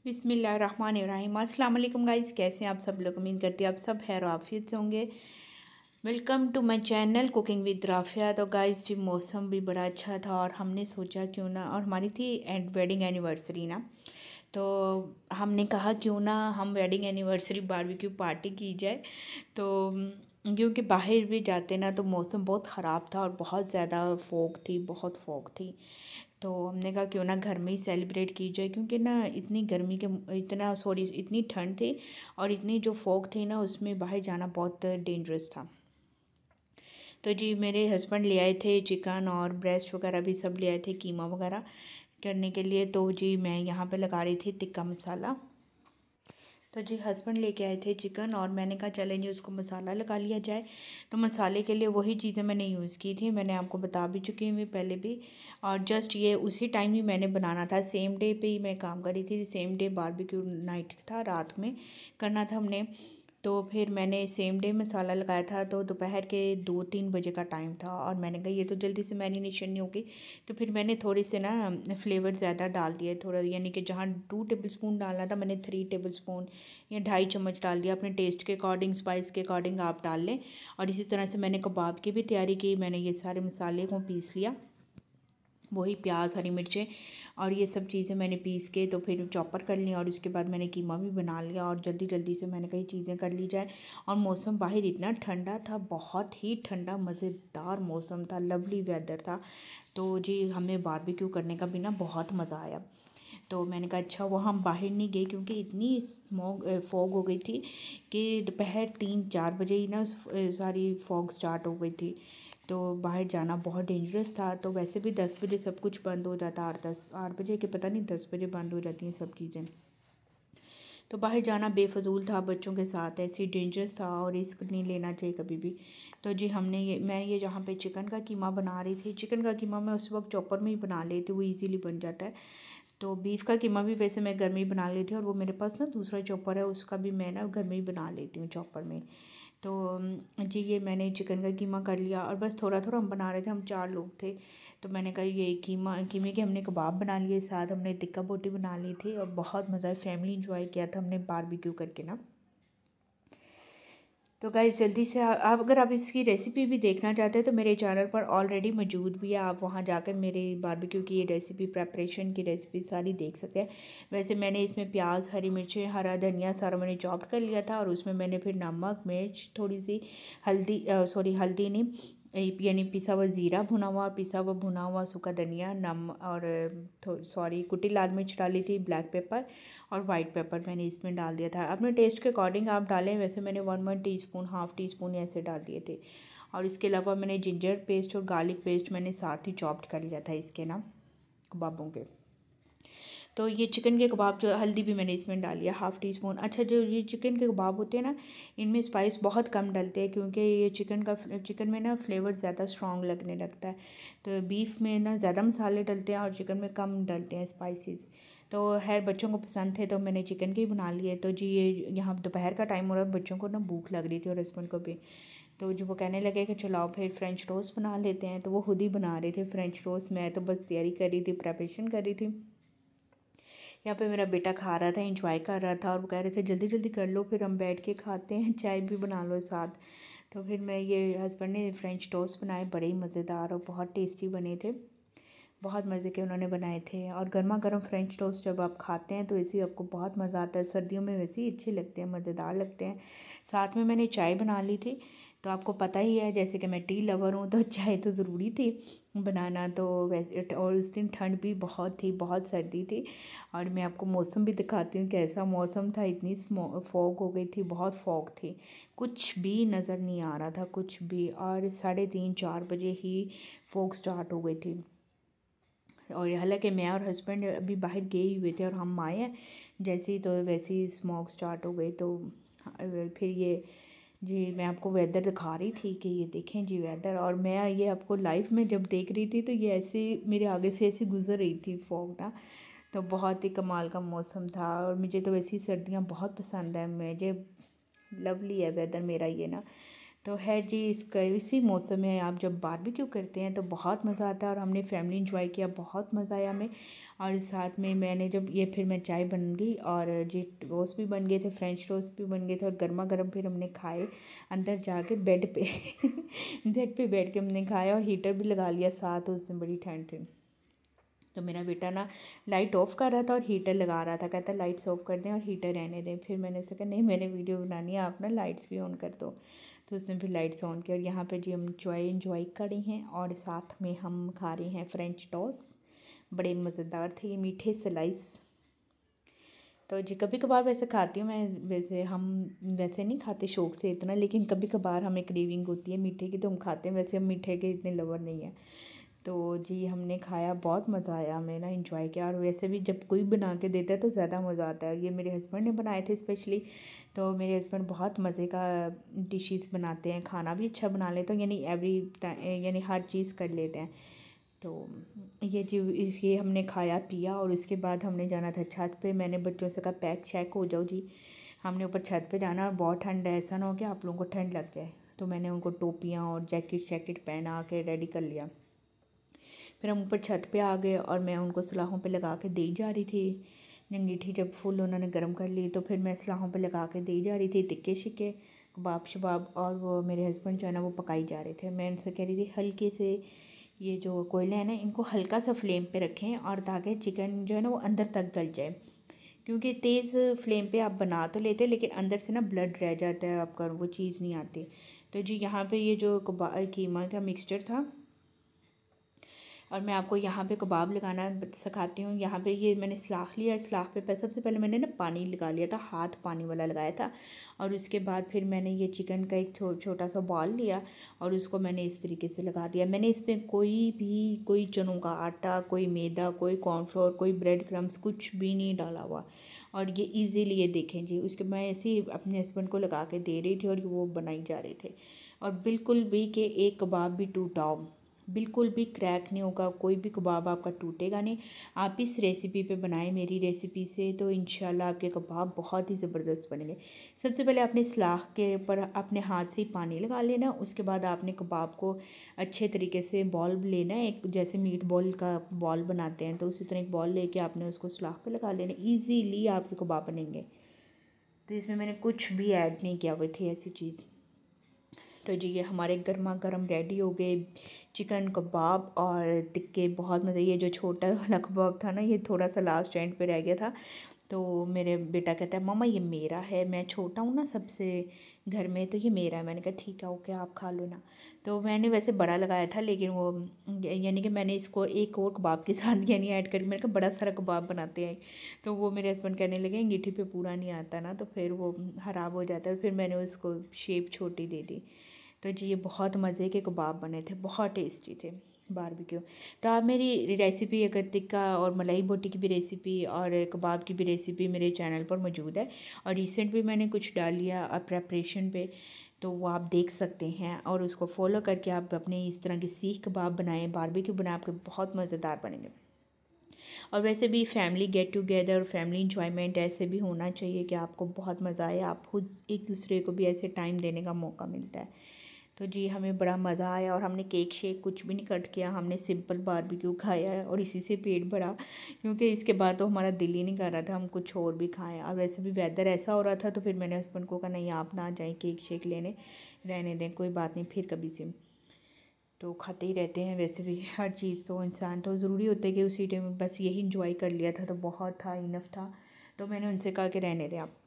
बिस्मिल्लाहिर्रहमानिर्रहीम। अस्सलाम वालेकुम गाइस, कैसे हैं आप सब लोग। उम्मीद करती हैं आप सब खैर आफियत से होंगे। Welcome to my channel cooking with Rafiya. तो गाइस जी मौसम भी बड़ा अच्छा था और हमने सोचा क्यों ना, और हमारी थी वेडिंग एनिवर्सरी ना, तो हमने कहा क्यों ना हम वेडिंग एनिवर्सरी बारबेक्यू पार्टी की जाए। तो क्योंकि बाहर भी जाते ना तो मौसम बहुत ख़राब था और बहुत ज़्यादा फॉग थी, बहुत फॉग थी। तो हमने कहा क्यों ना घर में ही सेलिब्रेट की जाए, क्योंकि ना इतनी गर्मी के इतनी ठंड थी और इतनी जो फॉग थी ना, उसमें बाहर जाना बहुत डेंजरस था। तो जी मेरे हस्बैंड ले आए थे चिकन और ब्रेस्ट वगैरह भी सब ले आए थे, कीमा वगैरह करने के लिए। तो जी मैं यहाँ पे लगा रही थी टिक्का मसाला। तो जी हस्बैंड लेके आए थे चिकन और मैंने कहा चलें जी उसको मसाला लगा लिया जाए। तो मसाले के लिए वही चीज़ें मैंने यूज़ की थी, मैंने आपको बता भी चुकी हूँ पहले भी। और जस्ट ये उसी टाइम ही मैंने बनाना था, सेम डे पे ही मैं काम कर रही थी, सेम डे बारबेक्यू नाइट था, रात में करना था हमने। तो फिर मैंने सेम डे मसाला लगाया था। तो दोपहर के 2-3 बजे का टाइम था और मैंने कहा ये तो जल्दी से मैरिनेशन नहीं होगी। तो फिर मैंने थोड़ी से ना फ्लेवर ज़्यादा डाल दिया थोड़ा, यानी कि जहाँ 2 टेबलस्पून डालना था मैंने 3 टेबलस्पून या 2.5 चम्मच डाल दिया। अपने टेस्ट के अकॉर्डिंग, स्पाइस के अकॉर्डिंग आप डाल लें। और इसी तरह से मैंने कबाब की भी तैयारी की। मैंने ये सारे मसाले को पीस लिया, वही प्याज, हरी मिर्चें और ये सब चीज़ें मैंने पीस के तो फिर चॉपर कर लिया। और उसके बाद मैंने कीमा भी बना लिया और जल्दी जल्दी से मैंने कई चीज़ें कर ली जाए। और मौसम बाहर इतना ठंडा था, बहुत ही ठंडा मज़ेदार मौसम था, लवली वेदर था। तो जी हमें बारबेक्यू करने का भी ना बहुत मज़ा आया। तो मैंने कहा अच्छा, वो हम बाहर नहीं गए क्योंकि इतनी फॉग हो गई थी कि दोपहर 3-4 बजे ही ना सारी फॉग स्टार्ट हो गई थी। तो बाहर जाना बहुत डेंजरस था। तो वैसे भी 10 बजे सब कुछ बंद हो जाता, 8 बजे के पता नहीं 10 बजे बंद हो जाती हैं सब चीज़ें। तो बाहर जाना बेफजूल था, बच्चों के साथ ऐसे डेंजरस था और रिस्क नहीं लेना चाहिए कभी भी। तो जी मैं ये जहाँ पे चिकन का कीमा बना रही थी, चिकन का कीमा मैं उस वक्त चॉपर में ही बना लेती हूँ, वो ईज़िली बन जाता है। तो बीफ का कीमा भी वैसे मैं घर में ही बना लेती हूँ और वो मेरे पास ना दूसरा चॉपर है, उसका भी मैं ना घर में ही बना लेती हूँ चॉपर में। तो जी ये मैंने चिकन का कीमा कर लिया और बस थोड़ा थोड़ा हम बना रहे थे, हम 4 लोग थे। तो मैंने कहा ये कीमे के हमने कबाब बना लिए, साथ हमने टिक्का बोटी बना ली थी और बहुत मज़ा, फैमिली इंजॉय किया था हमने बारबेक्यू करके ना। तो गाइज़ जल्दी से आप अगर आप इसकी रेसिपी भी देखना चाहते हैं तो मेरे चैनल पर ऑलरेडी मौजूद भी है, आप वहां जाकर मेरे बारबेक्यू की ये रेसिपी, प्रेपरेशन की रेसिपी सारी देख सकते हैं। वैसे मैंने इसमें प्याज, हरी मिर्चें, हरा धनिया सारा मैंने चॉप कर लिया था और उसमें मैंने फिर नमक, मिर्च, थोड़ी सी हल्दी, हल्दी नहीं, यानी पिसा हुआ ज़ीरा भुना हुआ, पिसा हुआ भुना हुआ सूखा धनिया, नम और कुटी लाल मिर्च डाली थी, ब्लैक पेपर और वाइट पेपर मैंने इसमें डाल दिया था। अपने टेस्ट के अकॉर्डिंग आप डालें, वैसे मैंने 1 टीस्पून, हाफ़ टी स्पून ऐसे डाल दिए थे। और इसके अलावा मैंने जिंजर पेस्ट और गार्लिक पेस्ट मैंने साथ ही चॉप्ड कर लिया था इसके ना, कबाबों के। तो ये चिकन के कबाब, जो हल्दी भी मैंने इसमें डाल लिया, हाफ़ टी स्पून। अच्छा, जो ये चिकन के कबाब होते हैं ना, इनमें स्पाइस बहुत कम डलते हैं क्योंकि ये चिकन में ना फ्लेवर ज़्यादा स्ट्रॉन्ग लगने लगता है। तो बीफ में ना ज़्यादा मसाले डलते हैं और चिकन में कम डलते हैं स्पाइसेस। तो खैर बच्चों को पसंद थे तो मैंने चिकन के ही बना लिए। तो जी ये यहाँ दोपहर का टाइम हो रहा है, बच्चों को ना भूख लग रही थी और हस्बैंड को भी। तो जो वो कहने लगे कि चलाओ फिर फ्रेंच टोस्ट बना लेते हैं, तो वो खुद ही बना रहे थे फ्रेंच टोस्ट, मैं तो बस तैयारी कर रही थी, प्रेपरेशन कर रही थी। यहाँ पे मेरा बेटा खा रहा था, इंजॉय कर रहा था और वो कह रहे थे जल्दी जल्दी कर लो फिर हम बैठ के खाते हैं, चाय भी बना लो साथ। तो फिर मैं ये हस्बैंड ने फ्रेंच टोस्ट बनाए, बड़े ही मज़ेदार और बहुत टेस्टी बने थे, बहुत मज़े के उन्होंने बनाए थे। और गर्मा गर्म फ्रेंच टोस्ट जब आप खाते हैं तो इसी आपको बहुत मज़ा आता है, सर्दियों में वैसे ही अच्छे लगते हैं, मज़ेदार लगते हैं। साथ में मैंने चाय बना ली थी। तो आपको पता ही है जैसे कि मैं टी लवर हूँ, तो चाय तो ज़रूरी थी बनाना। तो वैसे और उस दिन ठंड भी बहुत थी, बहुत सर्दी थी। और मैं आपको मौसम भी दिखाती हूँ कैसा मौसम था, इतनी फॉग हो गई थी, बहुत फॉग थी, कुछ भी नज़र नहीं आ रहा था कुछ भी। और 3:30-4 बजे ही फॉग स्टार्ट हो गई थी। और हालांकि मैं और हस्बैंड अभी बाहर गए ही हुए थे और हम आए हैं जैसे ही, तो वैसे ही स्मॉग स्टार्ट हो गई। तो फिर ये जी मैं आपको वेदर दिखा रही थी कि ये देखें जी वेदर, और मैं ये आपको लाइव में जब देख रही थी तो ये ऐसे मेरे आगे से ऐसे गुजर रही थी फॉग ना। तो बहुत ही कमाल का मौसम था और मुझे तो वैसी सर्दियाँ बहुत पसंद है, मुझे लवली है वेदर मेरा ये ना। तो है जी, इसका इसी मौसम में आप जब बारबेक्यू करते हैं तो बहुत मज़ा आता है, और हमने फैमिली इंजॉय किया, बहुत मज़ा आया हमें। और साथ में मैंने जब ये फिर मैं चाय बन गई, और जी टोस्ट भी बन गए थे, फ्रेंच टोस्ट भी बन गए थे, और गर्मा गर्म फिर हमने खाए अंदर जाके बेड पे बेड पे बैठ के हमने खाया, और हीटर भी लगा लिया साथ, उस दिन बड़ी ठंड थी। तो मेरा बेटा ना लाइट ऑफ़ कर रहा था और हीटर लगा रहा था, कहता लाइट्स ऑफ़ कर दें और हीटर रहने दें। फिर मैंने उससे कहा नहीं, मैंने वीडियो बनानी है, आप ना लाइट्स भी ऑन कर दो। तो उसने फिर लाइट्स ऑन किया, और यहाँ पे जी हम चाय इंजॉय कर रही हैं, और साथ में हम खा रहे हैं फ्रेंच टोस्ट। बड़े मज़ेदार थे ये मीठे स्लाइस। तो जी कभी कभार वैसे खाती हूँ मैं, वैसे हम वैसे नहीं खाते शौक़ से इतना, लेकिन कभी कभार हमें क्रेविंग होती है मीठे की तो हम खाते हैं, वैसे हम मीठे के इतने लवर नहीं हैं। तो जी हमने खाया, बहुत मज़ा आया, हमें ना इंजॉय किया। और वैसे भी जब कोई बना के देता है तो ज़्यादा मज़ा आता है। ये मेरे हस्बैंड ने बनाए थे स्पेशली, तो मेरे हस्बैंड बहुत मज़े का डिशेस बनाते हैं, खाना भी अच्छा बना लेते हैं, यानी एवरी टाइम, यानी हर चीज़ कर लेते हैं। तो ये जी ये हमने खाया पिया, और उसके बाद हमने जाना था छत पे। मैंने बच्चों से कहा पैक शैक हो जाओ जी, हमने ऊपर छत पे जाना, और बहुत ठंड है, ऐसा ना हो कि आप लोगों को ठंड लग जाए। तो मैंने उनको टोपियाँ और जैकेट पहना के रेडी कर लिया। फिर हम ऊपर छत पे आ गए, और मैं उनको सलाहों पे लगा के दे जा रही थी। अंगीठी जब फुल उन्होंने गर्म कर ली, तो फिर मैं सलाहों पे लगा के दे जा रही थी, टिक्के शिक्के कबाब शबाब, और वो मेरे हस्बैंड जो है ना वो पकाई जा रहे थे। मैं उनसे कह रही थी हल्के से ये जो कोयले हैं ना, इनको हल्का सा फ्लेम पे रखें, और ताकि चिकन जो है ना वो अंदर तक गल जाए, क्योंकि तेज़ फ्लेम पे आप बना तो लेते हैं लेकिन अंदर से ना ब्लड रह जाता है आपका, वो चीज़ नहीं आती। तो जी यहाँ पे ये जो कीमा का मिक्सचर था, और मैं आपको यहाँ पे कबाब लगाना सिखाती हूँ। यहाँ पे ये मैंने सलाख लिया, सलाख पे सबसे पहले मैंने ना पानी लगा लिया था, हाथ पानी वाला लगाया था, और उसके बाद फिर मैंने ये चिकन का एक छोटा सा बॉल लिया, और उसको मैंने इस तरीके से लगा दिया। मैंने इसमें कोई चनों का आटा, कोई मैदा, कोई कॉर्नफ्लोर, कोई ब्रेड क्रम्स, कुछ भी नहीं डाला हुआ। और ये इजीली ये देखें जी, उसके मैं ऐसे ही अपने हस्बैंड को लगा के दे रही थी, और वो बनाई जा रहे थे। और बिल्कुल भी कि एक कबाब भी टूटा हो, बिल्कुल भी क्रैक नहीं होगा, कोई भी कबाब आपका टूटेगा नहीं। आप इस रेसिपी पे बनाएं मेरी रेसिपी से, तो इंशाल्लाह आपके कबाब बहुत ही ज़बरदस्त बनेंगे। सबसे पहले आपने सलाख के ऊपर अपने हाथ से ही पानी लगा लेना, उसके बाद आपने कबाब को अच्छे तरीके से बॉल लेना है, एक जैसे मीट बॉल का बॉल बनाते हैं, तो उसी तरह एक बॉल लेके आपने उसको सलाख पे लगा लेना, ईजीली आपके कबाब बनेंगे। तो इसमें मैंने कुछ भी ऐड नहीं किया हुआ थी ऐसी चीज़। तो जी ये हमारे गर्मा गर्म रेडी हो गए चिकन कबाब और टिक्के, बहुत मज़े। ये जो छोटा वाला कबाब था ना, ये थोड़ा सा लास्ट एंड पे रह गया था, तो मेरे बेटा कहता है मम्मा ये मेरा है, मैं छोटा हूँ ना सबसे घर में, तो ये मेरा है। मैंने कहा ठीक है ओके आप खा लो ना। तो मैंने वैसे बड़ा लगाया था, लेकिन वो यानी कि मैंने इसको एक और कबाब के साथ यानी ऐड करके मैंने कहा बड़ा सारा कबाब बनाते हैं। तो वो मेरे हस्बैंड कहने लगे अंगीठी पे पूरा नहीं आता ना, तो फिर वो ख़राब हो जाता है, फिर मैंने उसको शेप छोटी दे दी। तो जी ये बहुत मज़े के कबाब बने थे, बहुत टेस्टी थे बारबेक्यू। तो आप मेरी रेसिपी अगर टिक्का और मलाई बोटी की भी रेसिपी और कबाब की भी रेसिपी मेरे चैनल पर मौजूद है, और रिसेंट भी मैंने कुछ डाल लिया प्रेपरेशन पे, तो वो आप देख सकते हैं, और उसको फॉलो करके आप अपने इस तरह के सीख कबाब बनाएं, बारबेक्यू बनाएं, आपके बहुत मज़ेदार बनेंगे। और वैसे भी फैमिली गेट टुगेदर और फैमिली इंजॉयमेंट ऐसे भी होना चाहिए कि आपको बहुत मज़ा आए, आप खुद एक दूसरे को भी ऐसे टाइम देने का मौका मिलता है। तो जी हमें बड़ा मज़ा आया, और हमने केक शेक कुछ भी नहीं कट किया, हमने सिंपल बारबेक्यू खाया है, और इसी से पेट भरा, क्योंकि इसके बाद तो हमारा दिल ही नहीं कर रहा था हम कुछ और भी खाएं। और वैसे भी वेदर ऐसा हो रहा था, तो फिर मैंने हस्बैंड को कहा नहीं आप ना जाएं केक शेक लेने, रहने दें कोई बात नहीं, फिर कभी से तो खाते ही रहते हैं। वैसे भी हर चीज़ तो इंसान तो ज़रूरी होता है कि उसी टाइम बस यही इंजॉय कर लिया था तो बहुत था, इनफ था। तो मैंने उनसे कहा कि रहने दें आप,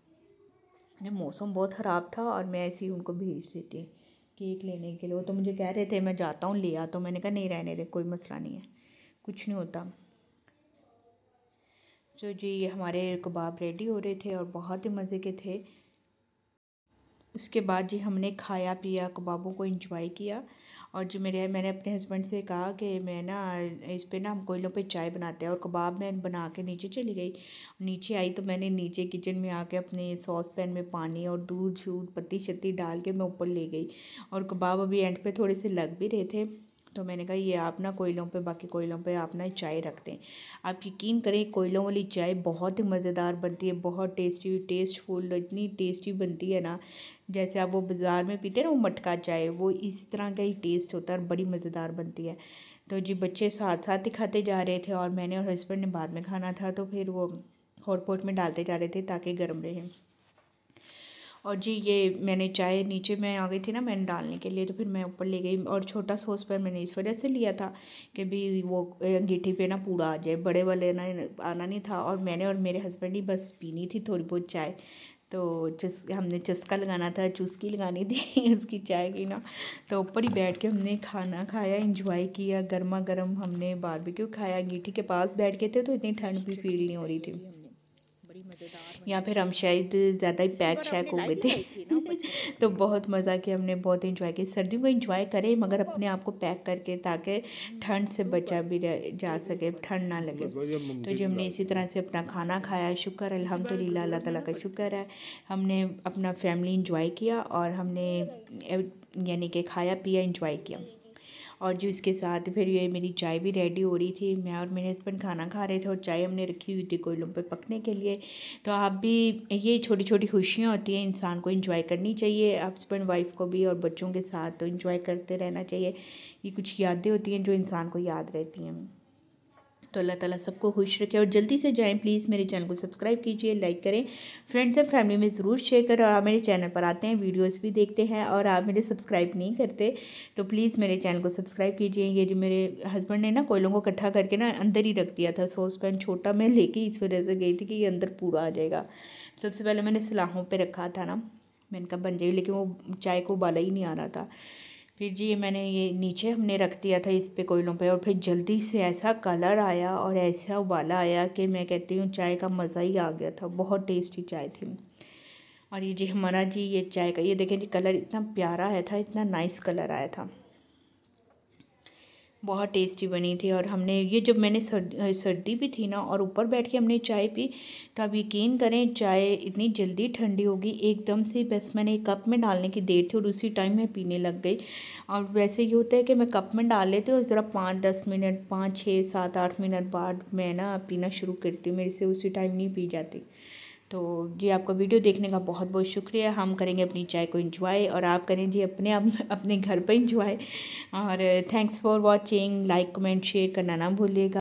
मौसम बहुत ख़राब था, और मैं ऐसे ही उनको भेज देती केक लेने के लिए। वो तो मुझे कह रहे थे मैं जाता हूँ ले आ, तो मैंने कहा नहीं रहने दे, कोई मसला नहीं है, कुछ नहीं होता। तो जी ये हमारे कबाब रेडी हो रहे थे और बहुत ही मज़े के थे। उसके बाद जी हमने खाया पिया, कबाबों को एंजॉय किया। और जो मैंने अपने हस्बैंड से कहा कि मैं ना इस पे ना हम कोयलों पे चाय बनाते हैं, और कबाब मैं बना के नीचे चली गई। नीचे आई तो मैंने नीचे किचन में आके अपने सॉस पैन में पानी और दूध शूध पत्ती शत्ती डाल के मैं ऊपर ले गई, और कबाब अभी एंड पे थोड़े से लग भी रहे थे, तो मैंने कहा ये आप ना कोयलों पे, बाकी कोयलों पे आप ना चाय रख दें। आप यकीन करें कोयलों वाली चाय बहुत ही मज़ेदार बनती है, बहुत टेस्टफुल, इतनी टेस्टी बनती है ना, जैसे आप वो बाज़ार में पीते हैं ना वो मटका चाय, वो इस तरह का ही टेस्ट होता है और बड़ी मज़ेदार बनती है। तो जी बच्चे साथ साथ ही खाते जा रहे थे और मैंने और हस्बैंड ने बाद में खाना था, तो फिर वो हॉटपॉट में डालते जा रहे थे ताकि गर्म रहे। और जी ये मैंने चाय नीचे मैं आ गई थी ना मैंने डालने के लिए, तो फिर मैं ऊपर ले गई और छोटा सॉस पैन मैंने इस वजह से लिया था कि भी वो अंगीठी पे ना पूरा आ जाए, बड़े वाले ना आना नहीं था। और मैंने और मेरे हस्बैंड ही बस पीनी थी थोड़ी बहुत चाय, तो हमने चस्का लगाना था, चुस्की लगानी थी उसकी चाय की ना। तो ऊपर ही बैठ के हमने खाना खाया, इंजॉय किया, गर्मा गर्म हमने बारबेक्यू खाया। अंगीठी के पास बैठ के थे तो इतनी ठंड भी फील नहीं हो रही थी, या फिर हम शायद ज़्यादा ही पैक शैक हो गए थे तो बहुत मज़ा किया हमने, बहुत इन्जॉय किया। सर्दियों को इन्जॉय करें मगर अपने आप को पैक करके, ताकि ठंड से बचा भी जा सके, ठंड ना लगे। तो जी हमने इसी तरह से अपना खाना खाया, शुक्र अल्हम्दुलिल्लाह, अल्लाह ताला का शुक्र है। हमने अपना फैमिली इन्जॉय किया और हमने यानी कि खाया पिया इन्जॉय किया। और जो इसके साथ फिर ये मेरी चाय भी रेडी हो रही थी, मैं और मेरे हस्बैंड खाना खा रहे थे और चाय हमने रखी हुई थी कोयलों पे पकने के लिए। तो आप भी, ये छोटी छोटी खुशियाँ होती हैं, इंसान को एंजॉय करनी चाहिए, हस्बैंड वाइफ को भी और बच्चों के साथ तो एंजॉय करते रहना चाहिए। ये कुछ यादें होती हैं जो इंसान को याद रहती हैं। तो अल्लाह ताला सबको खुश रखे और जल्दी से जाएं प्लीज़, मेरे चैनल को सब्सक्राइब कीजिए, लाइक करें, फ्रेंड्स एंड फैमिली में ज़रूर शेयर करें। और आप मेरे चैनल पर आते हैं, वीडियोस भी देखते हैं और आप मेरे सब्सक्राइब नहीं करते, तो प्लीज़ मेरे चैनल को सब्सक्राइब कीजिए। ये जो मेरे हस्बैंड ने ना कोयलों को इकट्ठा करके ना अंदर ही रख दिया था, सॉस पैन छोटा मैं लेके इस वजह से गई थी कि ये अंदर पूरा आ जाएगा। सबसे पहले मैंने सलाहों पर रखा था ना, मैंने कहा बन जाएगी, लेकिन वो चाय को उबाला ही नहीं आ रहा था। फिर जी मैंने ये नीचे हमने रख दिया था इस पे कोयलों पे, और फिर जल्दी से ऐसा कलर आया और ऐसा उबाला आया कि मैं कहती हूँ चाय का मज़ा ही आ गया था, बहुत टेस्टी चाय थी। और ये जी हमारा जी ये चाय का ये देखें जी कलर इतना प्यारा आया था, इतना नाइस कलर आया था, बहुत टेस्टी बनी थी। और हमने ये जब मैंने सर्दी भी थी ना और ऊपर बैठ के हमने चाय पी, तो आप यकीन करें चाय इतनी जल्दी ठंडी होगी एकदम से, बस मैंने एक कप में डालने की देर थी और उसी टाइम मैं पीने लग गई। और वैसे ये होता है कि मैं कप में डाल लेती हूँ और ज़रा 5-10 मिनट 5-6-7-8 मिनट बाद मैं ना पीना शुरू करती हूँ, मेरे से उसी टाइम नहीं पी जाती। तो जी आपका वीडियो देखने का बहुत बहुत शुक्रिया। हम करेंगे अपनी चाय को एंजॉय और आप करें जी अपने अपने घर पर एंजॉय। और thanks for watching, like comment share करना ना भूलिएगा।